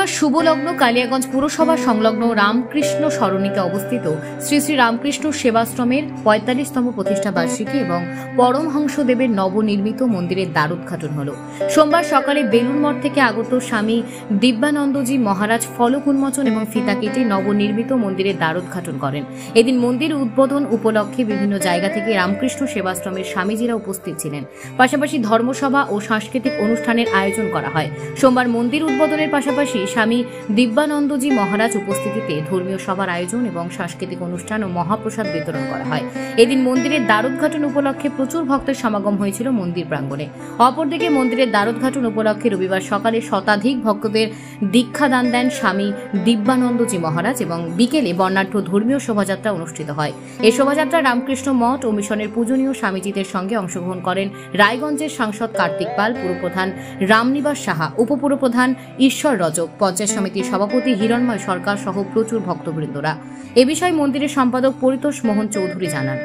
পূর্ণিমার শুভ লগ্ন কালিয়াগঞ্জ পুরসভা সংলগ্ন রামকৃষ্ণ সরণিতে অবস্থিত শ্রী শ্রী রামকৃষ্ণ সেবাশ্রমের ৪৫তম প্রতিষ্ঠা বার্ষিকী এবং পরমহংসদেবের নবনির্মিত মন্দিরের দ্বারোদ্ঘাটন হল। সোমবার সকালে বেলুড় মঠ থেকে আগত স্বামী দিব্যানন্দজি মহারাজ ফলক উন্মোচন এবং ফিতা কেটে নবনির্মিত মন্দিরের দ্বারোদ্ঘাটন করেন। এদিন মন্দির উদ্বোধন উপলক্ষে বিভিন্ন জায়গা থেকে রামকৃষ্ণ সেবাশ্রমের স্বামীজিরা উপস্থিত ছিলেন। পাশাপাশি ধর্মসভা ও সাংস্কৃতিক অনুষ্ঠানের আয়োজন করা হয়। সোমবার মন্দির উদ্বোধনের পাশাপাশি স্বামী দিব্যানন্দজি মহারাজ উপস্থিতিতে ধর্মীয় সভার আয়োজন এবং সাংস্কৃতিক অনুষ্ঠান ও মহাপ্রসাদ বিতরণ করা হয়। এদিন মন্দিরের দ্বারোদ্ঘাটন উপলক্ষে প্রচুর ভক্তের সমাগম হয়েছিল মন্দির প্রাঙ্গণে। অপরদিকে মন্দিরের দ্বারোদ্ঘাটন উপলক্ষে রবিবার সকালে শতাধিক ভক্তদের দীক্ষাদান দেন স্বামী দিব্যানন্দজি মহারাজ এবং বিকেলে বর্ণাঢ্য ধর্মীয় শোভাযাত্রা অনুষ্ঠিত হয়। এই শোভাযাত্রা রামকৃষ্ণ মঠ ও মিশনের পূজনীয় স্বামীজিদের সঙ্গে অংশগ্রহণ করেন রায়গঞ্জের সাংসদ কার্তিক পাল, পুরপ্রধান রামনিবাস সাহা, উপপুরপ্রধান ঈশ্বর রজক, পঞ্চায়েত সমিতির সভাপতি হিরণময় সরকার সহ প্রচুর ভক্তবৃন্দরা। এ বিষয়ে মন্দিরের সম্পাদক পরিতোষ মোহন চৌধুরী জানান,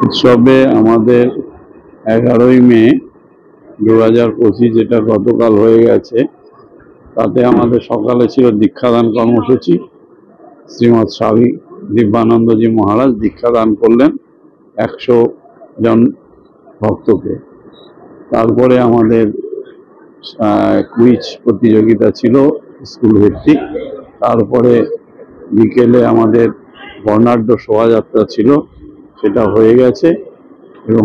উৎসবে আমাদের 11ই মে 2025 যেটা গতকাল হয়ে গেছে, তাতে আমাদের সকালে ছিল দীক্ষাদান কর্মসূচি। শ্রীমৎ স্বামী দিব্যানন্দজি মহারাজ দীক্ষাদান করলেন 100 জন ভক্তকে। তারপরে আমাদের কুইজ প্রতিযোগিতা ছিল স্কুল ভিত্তিক। তারপরে বিকেলে আমাদের বর্ণাঢ্য শোভাযাত্রা ছিল, সেটা হয়ে গেছে এবং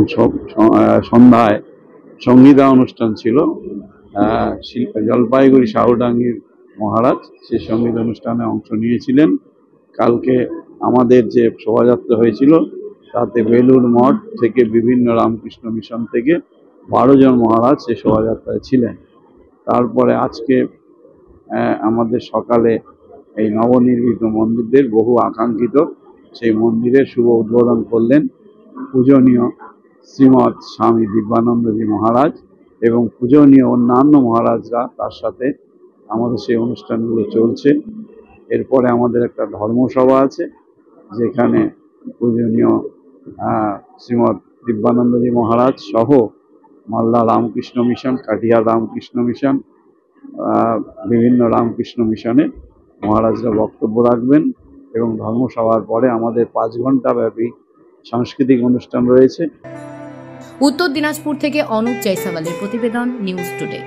সন্ধ্যায় সঙ্গীতা অনুষ্ঠান ছিল। জলপাইগুড়ি সাহুডাঙ্গির মহারাজ সেই সঙ্গীত অনুষ্ঠানে অংশ নিয়েছিলেন। কালকে আমাদের যে শোভাযাত্রা হয়েছিল তাতে বেলুড় মঠ থেকে বিভিন্ন রামকৃষ্ণ মিশন থেকে 12 জন মহারাজ সেই শোভাযাত্রায় ছিলেন। তারপরে আজকে আমাদের সকালে এই নবনির্মিত মন্দিরদের বহু আকাঙ্ক্ষিত সেই মন্দিরের শুভ উদ্বোধন করলেন পূজনীয় শ্রীমৎ স্বামী দিব্যানন্দজি মহারাজ এবং পূজনীয় অন্যান্য মহারাজরা। তার সাথে আমাদের সেই অনুষ্ঠানগুলো চলছে। এরপরে আমাদের একটা ধর্মসভা আছে, যেখানে পূজনীয় শ্রীমৎ দিব্যানন্দজি মহারাজ সহ মালদা রামকৃষ্ণ মিশন, কাটিহার রামকৃষ্ণ মিশন, বিভিন্ন রামকৃষ্ণ মিশনে মহারাজরা বক্তব্য রাখবেন এবং ধর্মসভার পরে আমাদের 5 ঘন্টা ব্যাপী সাংস্কৃতিক অনুষ্ঠান রয়েছে। উত্তর দিনাজপুর থেকে অনুপ জয়সওয়ালের প্রতিবেদন, নিউজ টুডে।